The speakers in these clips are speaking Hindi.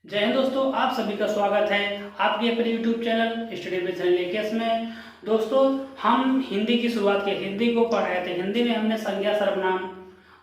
जय हिंद दोस्तों, आप सभी का स्वागत है आपके अपने यूट्यूब चैनल स्टडी विद लेकेस में। दोस्तों, हम हिंदी की शुरुआत की, हिंदी को पढ़ रहे थे। हिंदी में हमने संज्ञा सर्वनाम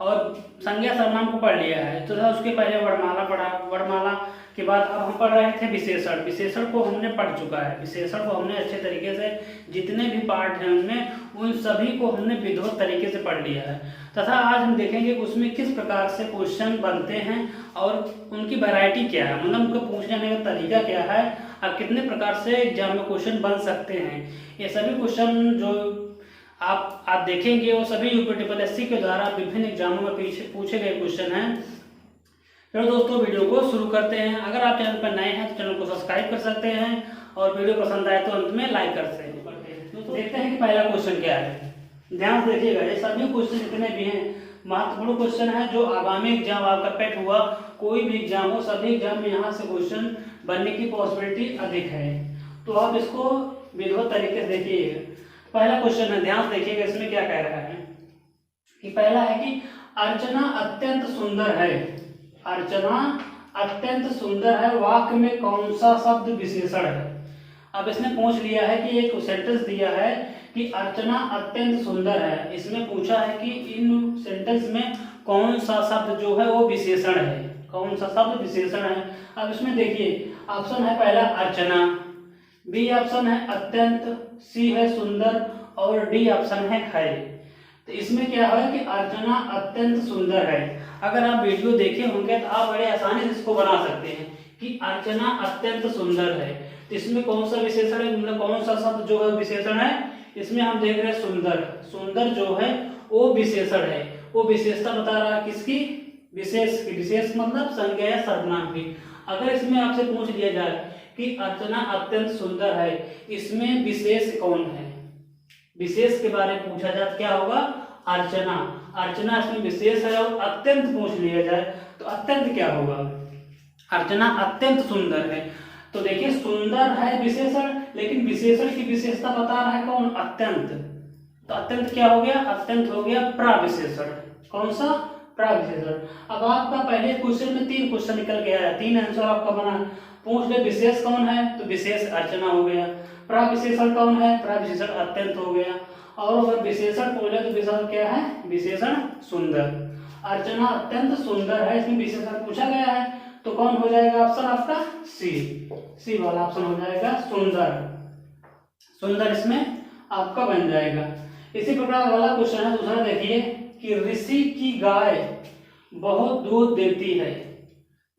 और संज्ञा सर्वनाम को पढ़ लिया है। तो उसके पहले वर्णमाला पढ़ा, वर्णमाला के बाद अब हम पढ़ रहे थे विशेषण। विशेषण को हमने पढ़ चुका है। विशेषण को हमने अच्छे तरीके से, जितने भी पार्ट हैं उनमें, उन सभी को हमने विधिवत तरीके से पढ़ लिया है। तथा आज हम देखेंगे उसमें किस प्रकार से क्वेश्चन बनते हैं और उनकी वैरायटी क्या है, मतलब उनको पूछने का तरीका क्या है और कितने प्रकार से एग्जाम में क्वेश्चन बन सकते हैं। ये सभी क्वेश्चन जो आप देखेंगे वो सभी यूपीएससी के द्वारा विभिन्न एग्जामों में पूछे गए क्वेश्चन हैं। चलो दोस्तों, वीडियो को शुरू करते हैं। अगर आप चैनल पर नए हैं तो चैनल को सब्सक्राइब कर सकते हैं और वीडियो पसंद आए तो अंत में लाइक कर सकते हैं। दोस्तों, देखते हैं कि पहला क्वेश्चन क्या है। ध्यान से देखिएगा, ये सभी क्वेश्चन जितने भी हैं महत्वपूर्ण क्वेश्चन है जो आगामी एग्जाम आपका पेट हुआ, कोई भी एग्जाम हो, सभी एग्जाम में यहाँ से क्वेश्चन बनने की पॉसिबिलिटी अधिक है। तो आप इसको विधिवत तरीके से देखिएगा। पहला क्वेश्चन है, ध्यान से देखिएगा इसमें क्या कह रहा है कि पहला है कि अर्चना अत्यंत सुंदर है। अर्चना अत्यंत सुंदर है, वाक्य में कौन सा शब्द विशेषण है। अब इसने पूछ लिया है कि एक सेंटेंस दिया है कि अर्चना अत्यंत सुंदर है। इसमें पूछा है कि इन सेंटेंस में कौन सा शब्द जो है वो विशेषण है, कौन सा शब्द विशेषण है। अब इसमें देखिए, ऑप्शन है पहला अर्चना, बी ऑप्शन है अत्यंत, सी है सुंदर और डी ऑप्शन है। तो इसमें क्या है कि अर्चना अत्यंत सुंदर है। अगर आप वीडियो देखे होंगे तो आप बड़े आसानी से इसको बना सकते हैं कि अर्चना अत्यंत सुंदर है। तो इसमें कौन सा विशेषण है, मतलब कौन सा शब्द जो है विशेषण है। इसमें हम देख रहे हैं सुंदर। सुंदर जो है वो विशेषण है, वो विशेषता बता रहा है किसकी, विशेष की। विशेष मतलब संज्ञा या सर्वनाम की। अगर इसमें आपसे पूछ लिया जाए कि अर्चना अत्यंत सुंदर है, इसमें विशेष कौन है, विशेष के बारे में पूछा जाए क्या होगा, अर्चना। अर्चना इसमें विशेष है और अत्यंत पूछ लिया जाए तो अत्यंत क्या होगा, अर्चना अत्यंत सुंदर है। तो देखिए, सुंदर है विशेषण, लेकिन विशेषण की विशेषता बता रहा है कौन, अत्यंत। तो अत्यंत क्या हो गया, अत्यंत हो गया प्रविशेषण। कौन सा, प्रविशेषण। अब आपका पहले क्वेश्चन में 3 क्वेश्चन निकल के आया, 3 आंसर आपका बना। पूछ ले विशेष कौन है, तो विशेष अर्चना हो गया। प्रविशेषण कौन है, प्रविशेषण अत्यंत हो गया। और अगर विशेषण बोले तो विशेषण क्या है, विशेषण सुंदर। अर्चना अत्यंत सुंदर है, इसमें विशेषण पूछा गया है तो कौन हो जाएगा ऑप्शन आपका, सी वाला ऑप्शन हो जाएगा सुंदर। सुंदर इसमें आपका बन जाएगा। इसी प्रकार वाला क्वेश्चन है दूसरा, देखिए कि ऋषि की गाय बहुत दूध देती है।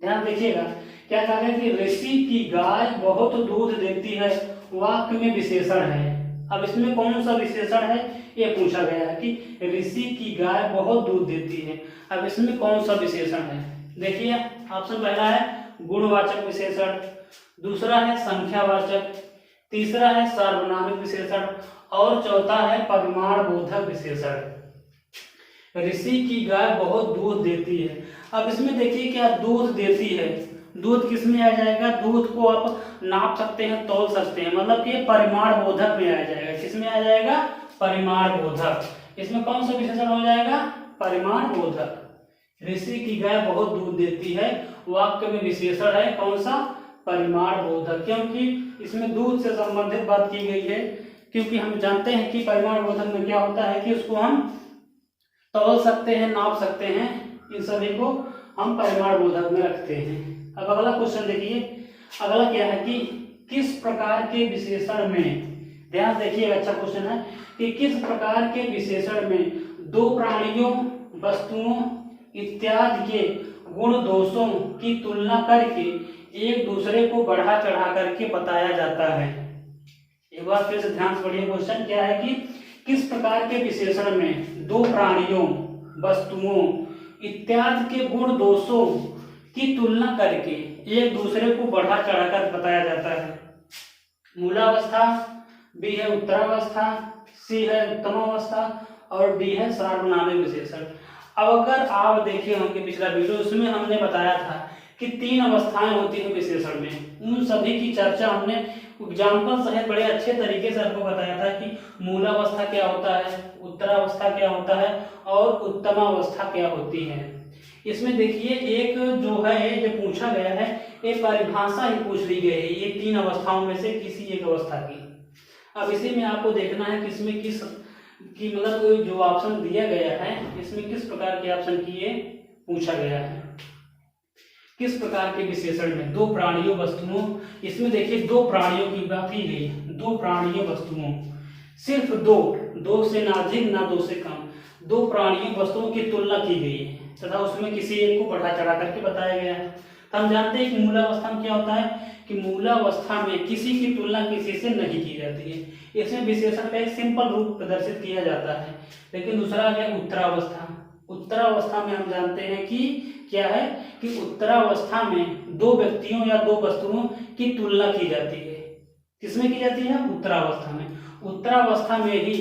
ध्यान देखिएगा, क्या कहा है कि ऋषि की गाय बहुत दूध देती है, वाक्य में विशेषण है। अब इसमें कौन सा विशेषण है ये पूछा गया है कि ऋषि की गाय बहुत दूध देती है। अब इसमें कौन सा विशेषण है, देखिए ऑप्शन पहला है गुणवाचक विशेषण, दूसरा है संख्यावाचक, तीसरा है सार्वनामिक विशेषण और चौथा है परिमाण बोधक विशेषण। ऋषि की गाय बहुत दूध देती है। अब इसमें देखिए क्या दूध देती है, दूध किस में आ जाएगा, दूध को आप नाप सकते हैं, तौल सकते हैं, मतलब कि परिमाण बोधक में आ जाएगा। किस में आ जाएगा, परिमाण बोधक। इसमें कौन सा विशेषण हो जाएगा, परिमाण बोधक। ऋषि की गाय बहुत दूध देती है, वाक्य में विशेषण है कौन सा, परिमाण बोधक। क्योंकि इसमें दूध से संबंधित बात की गई है, क्योंकि हम जानते हैं कि परिमाण बोधक में क्या होता है कि उसको हम तौल सकते हैं, नाप सकते हैं, इन सभी को हम परिमाण बोधक में रखते हैं। अब अगला क्वेश्चन देखिए, अगला क्या है कि किस प्रकार के विशेषण में, ध्यान देखिएगा अच्छा क्वेश्चन है कि किस प्रकार के विशेषण में दो प्राणियों, वस्तुओं इत्यादि के गुण दोषों की तुलना करके एक दूसरे को बढ़ा चढ़ा करके बताया जाता है। एक बार फिर से ध्यान से पढ़िए, क्वेश्चन क्या है कि किस प्रकार के विशेषण में दो प्राणियों, वस्तुओं इत्यादि के गुण दोषों की तुलना करके एक दूसरे को बढ़ा चढ़ाकर बताया जाता है। मूलावस्था, बी है उत्तरावस्था, सी है उत्तमावस्था और डी है सार्वनामिक विशेषण। अब अगर आप देखे होंगे पिछला वीडियो, उसमें हमने बताया था कि 3 अवस्थाएं होती हैं विशेषण में। उन सभी की चर्चा हमने एग्जाम्पल सहित बड़े अच्छे तरीके से आपको बताया था कि मूलावस्था क्या होता है, उत्तरावस्था क्या होता है और उत्तमावस्था क्या होती है। इसमें देखिए एक जो है जो पूछा गया है, एक परिभाषा ही पूछ ली गई है, ये 3 अवस्थाओं में से किसी एक अवस्था की। अब इसी में आपको देखना है कि इसमें किस की मतलब जो ऑप्शन दिया गया है इसमें किस प्रकार के ऑप्शन की ये पूछा गया है, किस प्रकार के विशेषण में। 2 प्राणियों वस्तुओं, इसमें देखिए 2 प्राणियों की बात की गई, 2 प्राणियों वस्तुओं, सिर्फ 2 से ना अधिक ना 2 से कम, 2 प्राणियों वस्तुओं की तुलना की गई है तथा उसमें किसी एक को बढ़ा चढ़ा करके बताया गया है। तो हम जानते हैं कि मूलावस्था में क्या होता है कि मूलावस्था में किसी की तुलना किसी से नहीं की जाती है। इसमें विशेषण का एक सिंपल रूप प्रदर्शित किया जाता है। लेकिन दूसरा है उत्तरावस्था। उत्तरावस्था में हम जानते हैं कि क्या है कि उत्तरावस्था में 2 व्यक्तियों या 2 वस्तुओं की तुलना की जाती है। किसमें की जाती है? उत्तरावस्था में। उत्तरावस्था में ही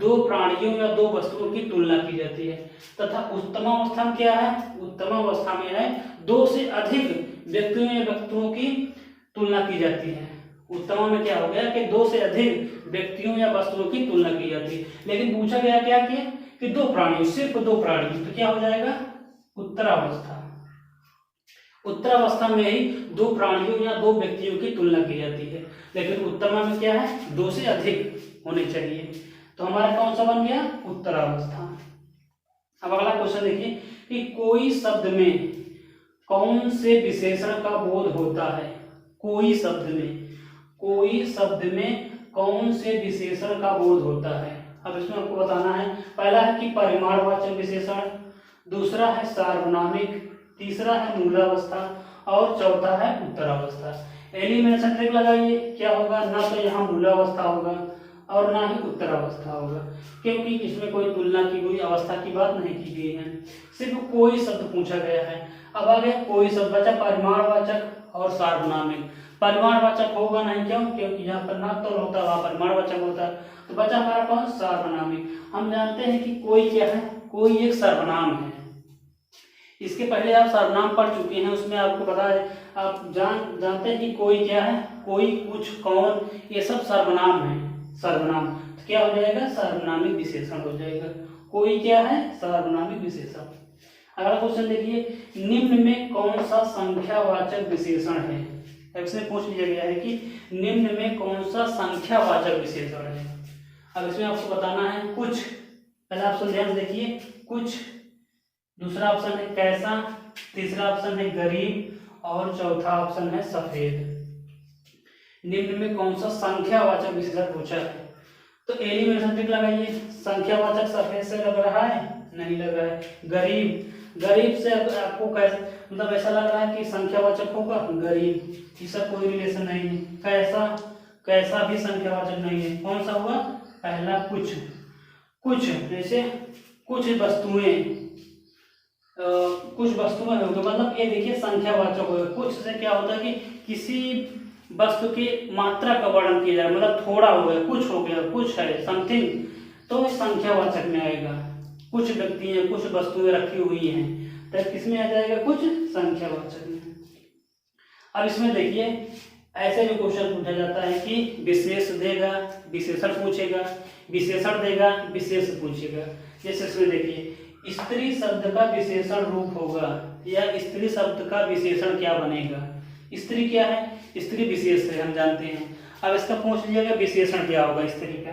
2 प्राणियों या 2 वस्तुओं की तुलना की जाती है। तथा उत्तमावस्था में क्या है? उत्तमावस्था में है 2 से अधिक व्यक्तियों या वस्तुओं की तुलना की जाती है। उत्तमा में क्या हो गया कि 2 से अधिक व्यक्तियों या वस्तुओं की तुलना की जाती है। लेकिन पूछा गया क्या कि 2 प्राणी, सिर्फ 2 प्राणी, तो क्या हो जाएगा? उत्तरावस्था। उत्तरावस्था में ही 2 प्राणियों या 2 व्यक्तियों की तुलना की जाती है। लेकिन उत्तमा में क्या है? 2 से अधिक होने चाहिए। तो हमारा कौन सा बन गया? उत्तरावस्था। अब अगला क्वेश्चन देखिए कि कोई शब्द में कौन से विशेषण का बोध होता है? कोई शब्द में कौन से विशेषण का बोध होता है? अब इसमें आपको बताना है, पहला है कि परिमाणवाचक विशेषण, दूसरा है सार्वनामिक, तीसरा है मूलावस्था और चौथा है उत्तरावस्था। एलिमिनेशन ट्रिक लगाइए, क्या होगा? ना तो यहाँ मूलावस्था होगा और ना ही उत्तरावस्था होगा, क्योंकि इसमें कोई तुलना की कोई अवस्था की बात नहीं की गई है, सिर्फ कोई शब्द पूछा गया है। अब आगे कोई शब्द बचा परिमाणवाचक और सार्वनामिक। परिमाणवाचक होगा नहीं, क्यों? क्योंकि यहाँ पर ना तो होता, वहाँ परिमाणवाचक होता। तो बचा हमारा कौन? सार्वनामिक। हम जानते हैं कि कोई क्या है? कोई एक सर्वनाम है। इसके पहले आप सर्वनाम पढ़ चुके हैं, उसमें आपको पता है, आप जानते हैं कि कोई क्या है? कोई, कुछ, कौन, ये सब सर्वनाम है। सर्वनाम तो क्या हो जाएगा? सर्वनामिक विशेषण हो जाएगा। कोई क्या है? सर्वनामिक विशेषण। अगला क्वेश्चन देखिए, निम्न में कौन सा संख्यावाचक विशेषण है? इसमें पूछ लिया गया है कि निम्न में कौन सा संख्यावाचक विशेषण है। अब इसमें आपको बताना है कुछ। पहला ऑप्शन ध्यान से देखिए, कुछ, दूसरा ऑप्शन है कैसा, तीसरा ऑप्शन है गरीब और चौथा ऑप्शन है सफेद। निम्न में कौन सा संख्यावाचक विशेषण पूछा है? तो एलिमिनेशन ट्रिक लगाइए। संख्यावाचक सफेद से लग रहा है? नहीं लग रहा है। गरीब से आपको कैसे मतलब ऐसा लग रहा है कि संख्यावाचक होगा गरीब, इसका कोई रिलेशन नहीं है। कैसा भी संख्यावाचक नहीं है। कौन सा हुआ? पहला कुछ, जैसे कुछ वस्तुएं होगी, मतलब ये देखिए संख्यावाचक होगा। कुछ से क्या होता है कि किसी वस्तु की मात्रा का वर्णन किया जाए, मतलब थोड़ा हो गया, कुछ हो गया, कुछ है समथिंग, तो संख्यावाचक में आएगा। कुछ व्यक्ति हैं, कुछ वस्तुएं रखी हुई हैं, तो किसमें आ जाएगा? कुछ संख्यावाचक में। अब इसमें देखिए ऐसे भी क्वेश्चन पूछा जाता है कि विशेष देगा, विशेषण पूछेगा, विशेषण देगा, विशेष पूछेगा। जैसे इसमें देखिए स्त्री शब्द का विशेषण रूप होगा, या स्त्री शब्द का विशेषण क्या बनेगा? स्त्री क्या है? स्त्री विशेष है, हम जानते हैं। अब इसका पूछ लिया गया विशेषण क्या होगा स्त्री का।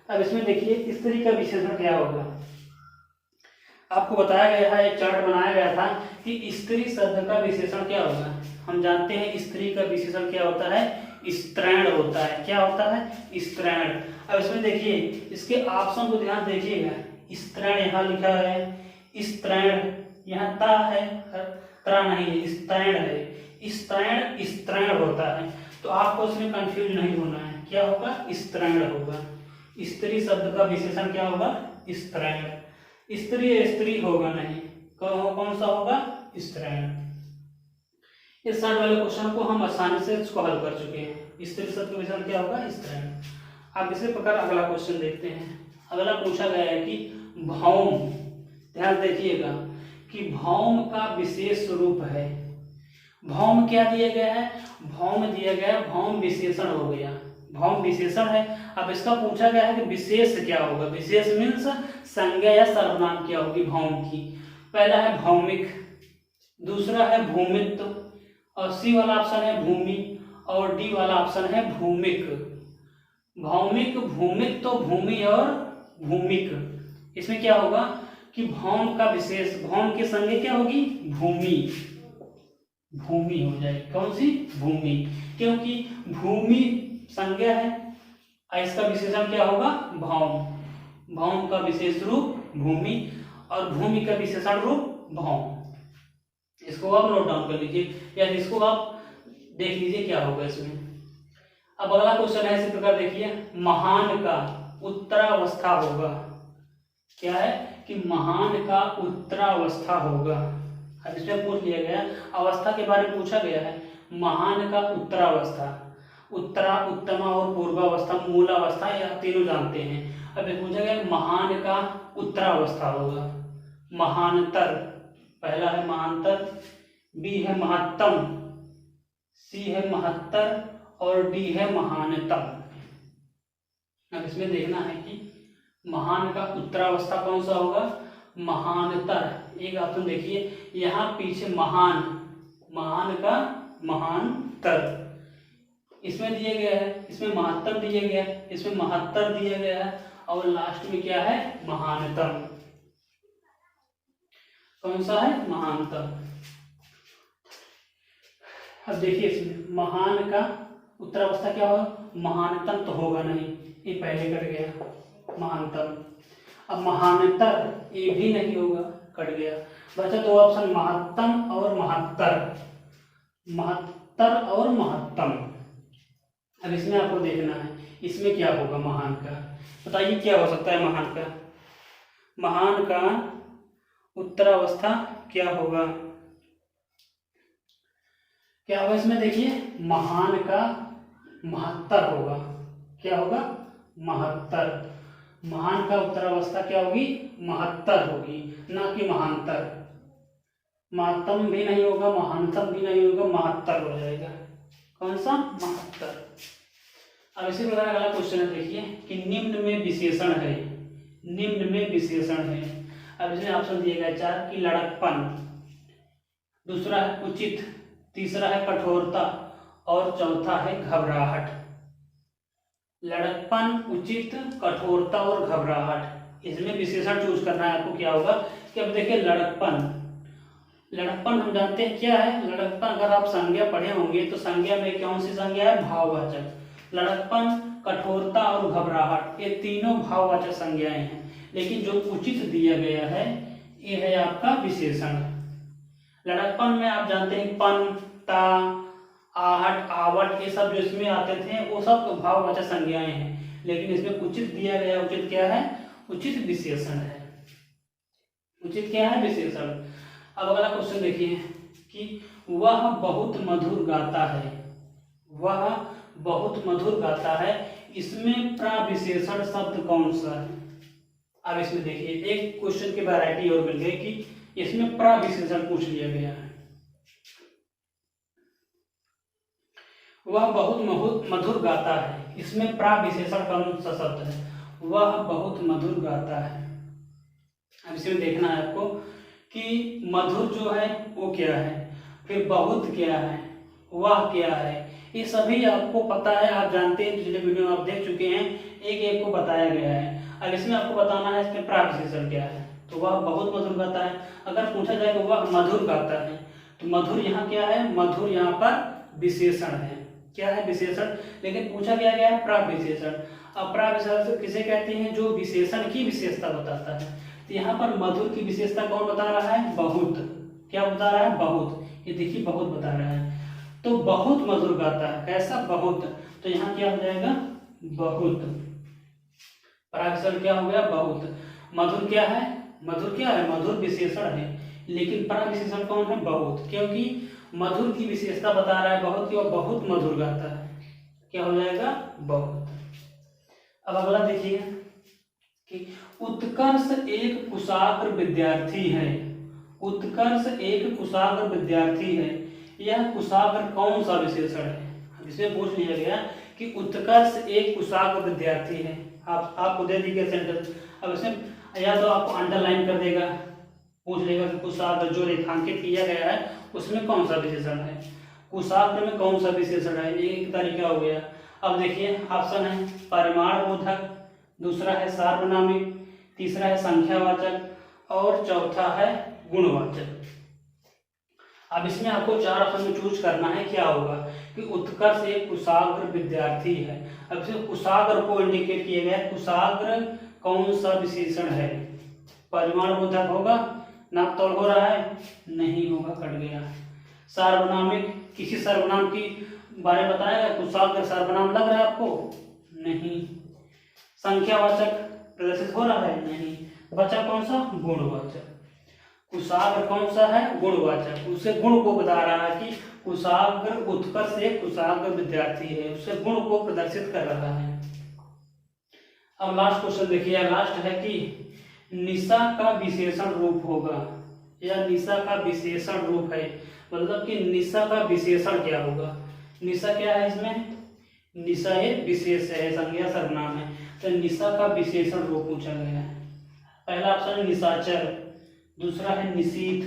अब इसमें देखिए स्त्री का विशेषण क्या होगा। आपको बताया गया है, एक चार्ट बनाया गया था कि स्त्री शब्द का विशेषण क्या होगा। हम जानते हैं स्त्री का विशेषण क्या होता है? स्त्रैण होता है। क्या होता है? स्त्रैण। अब इसमें देखिए इसके ऑप्शन को ध्यान देखिएगा। स्त्रैण यहाँ लिखा है, स्त्रैण यहाँ ता है, त्रा नहीं है, स्त्रैण है। स्त्रैण होता है, तो आपको इसमें कंफ्यूज नहीं होना है। क्या होगा? स्त्रैण होगा। स्त्री शब्द का विशेषण क्या होगा? स्त्रैण। स्त्री होगा नहीं, कौन सा होगा? स्त्रैण। इस साइड वाले क्वेश्चन को हम आसानी से इसको हल कर चुके हैं। स्त्री शब्द का विशेषण क्या होगा? स्त्रैण। अब इसी प्रकार अगला क्वेश्चन देखते हैं। अगला पूछा गया है कि भौम, ध्यान देखिएगा कि भौम का विशेष रूप है। भौम क्या दिया गया है? भौम दिया गया, भौम विशेषण हो गया, भौम विशेषण है। अब इसका पूछा गया है कि विशेष क्या होगा। विशेष मीन्स संज्ञा या सर्वनाम क्या होगी भौम की। पहला है भौमिक, दूसरा है भूमित्व, और सी वाला ऑप्शन है भूमि, और डी वाला ऑप्शन है भूमिक। भौमिक, भूमित्व, भूमि और भूमिक। इसमें क्या होगा कि भौम का विशेष, भौम की संज्ञा क्या होगी, भूमि, भूमि हो जाएगी। कौन सी, भूमि, क्योंकि भूमि संज्ञा है और इसका विशेषण क्या होगा, भौम। भौम का विशेष रूप भूमि और भूमि का विशेषण रूप भौम। इसको आप नोट डाउन कर लीजिए या इसको आप देख लीजिए क्या होगा इसमें। अब अगला क्वेश्चन है इसी प्रकार, देखिए महान का उत्तरावस्था होगा। क्या है कि महान का उत्तरावस्था होगा। अब इसमें पूछ लिया गया, अवस्था के बारे में पूछा गया है, महान का उत्तरावस्था, उत्तरा, उत्तमा और पूर्वावस्था, मूलावस्था, या तीनों जानते हैं। अब पूछा गया महान का उत्तरावस्था होगा। महानतर, पहला है महानतर, बी है महत्तम, सी है महत्तर और डी है महानतम। अब इसमें देखना है कि महान का उत्तरावस्था कौन सा होगा, महानतर। एक ऑप्शन देखिए यहाँ पीछे महान, महान का महानतर, इसमें दिया गया है, इसमें महत्तम दिया गया है, इसमें महत्तर दिया गया है, और लास्ट में क्या है, महानतम। कौन सा है, महानतम। अब देखिए इसमें महान का उत्तरावस्था क्या होगा, महानतम तो होगा नहीं, ये पहले कट गया महानतम। अब महानतर ये भी नहीं होगा, कट गया, बचा दो ऑप्शन महत्तम और महत्तर, महत्तर और महत्तम। अब इसमें आपको देखना है इसमें क्या होगा महान का, बताइए क्या हो सकता है महान का। महान का उत्तरावस्था क्या होगा, क्या होगा इसमें, देखिए महान का महत्तर होगा। क्या होगा, महत्तर। महान का उत्तरावस्था क्या होगी, महत्तर होगी, ना कि महानतर। महत्तम भी नहीं होगा, महानतम भी नहीं होगा, महत्तर हो जाएगा। कौन सा, महत्तर। अब इसी प्रकार अगला क्वेश्चन है, देखिए कि निम्न में विशेषण है, निम्न में विशेषण है। अब इसमें ऑप्शन दिए गए 4 की लड़कपन, दूसरा है उचित, तीसरा है कठोरता और चौथा है घबराहट। लड़कपन, उचित, कठोरता और घबराहट, इसमें विशेषण चूज करना है आपको। क्या होगा कि अब देखिए लड़कपन, लड़कपन हम जानते हैं क्या है, लड़कपन अगर आप संज्ञा पढ़े होंगे तो संज्ञा में कौन सी संज्ञा है, भाववाचक। लड़कपन, कठोरता और घबराहट ये तीनों भाववाचक संज्ञाएं हैं, लेकिन जो उचित दिया गया है ये है आपका विशेषण। लड़कपन में आप जानते हैं पन, ता, आहट, आवट, ये सब जो इसमें आते थे वो सब भाववाचक संज्ञाएं हैं, लेकिन इसमें उचित दिया गया, उचित क्या है, उचित विशेषण है। उचित क्या है, विशेषण। अब अगला क्वेश्चन देखिए कि वह बहुत मधुर गाता है, वह बहुत मधुर गाता है, इसमें प्रविशेषण शब्द कौन सा है। अब इसमें देखिए एक क्वेश्चन की वैरायटी और मिल गई कि इसमें प्रविशेषण पूछ लिया गया है। वह बहुत मधुर गाता है, इसमें प्रविशेषण कौन सा शब्द है, वह बहुत मधुर गाता है। अब इसमें देखना है आपको कि मधुर जो है वो क्या है, फिर बहुत क्या है, वह क्या है, ये सभी आपको पता है, आप जानते हैं, पिछले वीडियो में आप देख चुके हैं, एक एक को बताया गया है। अब इसमें आपको बताना है इसमें प्रविशेषण क्या है। तो वह बहुत मधुर गाता है, अगर पूछा जाए तो वह मधुर गाता है, तो मधुर यहाँ क्या है, मधुर यहाँ पर विशेषण है। क्या है, विशेषण, लेकिन पूछा क्या गया है, प्रविशेषण। अब प्रविशेषण किसे कहते हैं, जो विशेषण की विशेषता बताता है। तो यहाँ पर मधुर की विशेषता कौन बता रहा है, बहुत। क्या बता रहा है, बहुत, ये देखिए बहुत बता रहा है। तो बहुत मधुर गाता है, कैसा, बहुत, तो यहाँ क्या हो जाएगा, बहुत। प्रविशेषण क्या हो गया, बहुत। मधुर क्या है, मधुर क्या है, मधुर विशेषण है, लेकिन प्रविशेषण कौन है, बहुत, क्योंकि मधुर की विशेषता बता रहा है बहुत की, और बहुत मधुर गाता है, क्या हो जाएगा, बहुत। अब अगला देखिए कि उत्कर्ष एक कुशाग्र विद्यार्थी है, उत्कर्ष एक कुशाग्र विद्यार्थी है, यह कुशाग्र कौन सा विशेषण है। इसमें पूछ लिया गया कि उत्कर्ष एक कुशाग्र विद्यार्थी है, आपको दे दी गई सेंटेंस। अब इसमें या तो आपको अंडरलाइन कर देगा, पूछ लेगा कि कुशाग्र जो रेखांकित किया गया है उसमें कौन सा विशेषण है, कुशाग्र में कौन सा विशेषण है, एक तरीका हो गया। अब देखिए ऑप्शन है परिमाण बोधक, दूसरा है सार्वनामिक, तीसरा है संख्यावाचक और चौथा है गुणवाचक। अब इसमें आपको 4 ऑप्शन में चूज करना है, क्या होगा कि उत्कर्ष एक कुशाग्र विद्यार्थी है। अब इसमें कुशाग्र को इंडिकेट किया गया है, कुशाग्र कौन सा विशेषण है, परिमाण बोधक होगा, नाप तोल हो रहा है, नहीं होगा, कट गया। सार्वनामिक, किसी सर्वनाम की बारे में बताएगा, कुशाग्र सर्वनाम लग रहा है आपको, नहीं। संख्यावाचक प्रदर्शित हो रहा है, नहीं। बचा कौन सा, गुणवाचक। कुशाग्र कौन सा है, गुणवाचक, उसे गुण को बता रहा है कि कुशाग्र उत्कर्ष एक कुशाग्र विद्यार्थी है, उसे गुण को प्रदर्शित कर रहा है। अब लास्ट क्वेश्चन देखिए, लास्ट है कि निशा का विशेषण रूप होगा, या निशा का विशेषण रूप है, मतलब कि निशा का विशेषण क्या होगा। निशा क्या है, इसमें निशा एक विशेष है, संज्ञा सर्वनाम है, तो निशा का विशेषण रूप पूछा गया है। पहला ऑप्शन है निशाचर, दूसरा है निशीथ,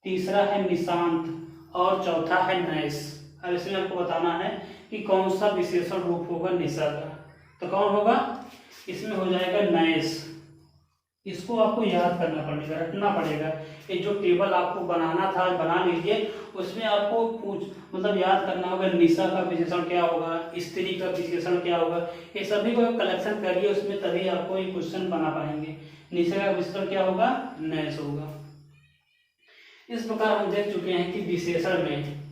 तीसरा है निशांत और चौथा है नैश। अब इसमें आपको बताना है कि कौन सा विशेषण रूप होगा निशा का, तो कौन होगा, इसमें हो जाएगा नैश। इसको आपको याद करना पड़ेगा, रटना पड़ेगा। ये जो टेबल आपको बनाना था बना लीजिए, उसमें आपको मतलब याद करना होगा निशा का विशेषण क्या होगा, स्त्री का विशेषण क्या होगा, ये सभी को कलेक्शन करिए उसमें, तभी आपको ये क्वेश्चन बना पाएंगे। निशा का विशेषण क्या होगा, नैश होगा। इस प्रकार हम देख चुके हैं कि विशेषण में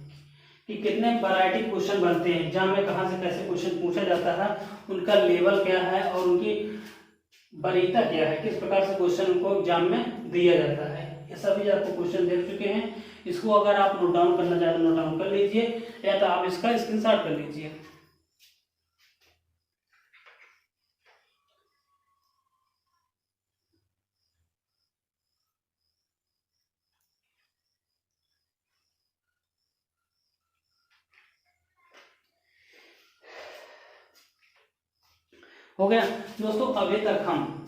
कि कितने वैरायटी क्वेश्चन बनते हैं, एग्जाम में कहाँ से कैसे क्वेश्चन पूछा जाता है, उनका लेवल क्या है और उनकी वरीयता क्या है, किस प्रकार से क्वेश्चन को एग्जाम में दिया जाता है, ये सभी आपको क्वेश्चन देख चुके हैं। इसको अगर आप नोट डाउन करना चाहते हैं नोट डाउन कर लीजिए, या तो आप इसका स्क्रीनशॉट कर लीजिए। हो गया दोस्तों, अभी तक हम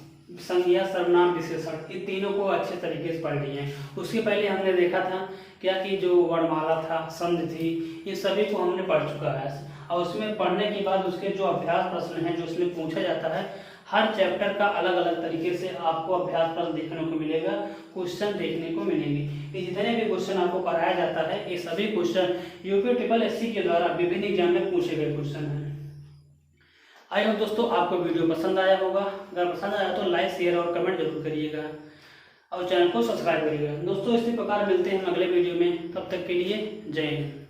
संज्ञा सर्वनाम विशेषण ये तीनों को अच्छे तरीके से पढ़ लिए हैं। उसके पहले हमने देखा था क्या कि जो वर्णमाला था, संधि थी, ये सभी को हमने पढ़ चुका है। और उसमें पढ़ने के बाद उसके जो अभ्यास प्रश्न हैं जो उसमें पूछा जाता है, हर चैप्टर का अलग अलग तरीके से आपको अभ्यास प्रश्न देखने को मिलेगा, क्वेश्चन देखने को मिलेंगे। ये जितने भी क्वेश्चन आपको पढ़ाया जाता है, ये सभी क्वेश्चन यूपी SSC के द्वारा विभिन्न एग्जाम में पूछे गए क्वेश्चन हैं। आई होप दोस्तों आपको वीडियो पसंद आया होगा, अगर पसंद आया तो लाइक शेयर और कमेंट जरूर करिएगा और चैनल को सब्सक्राइब करिएगा। दोस्तों इसी प्रकार मिलते हैं अगले वीडियो में, तब तक के लिए जय हिंद।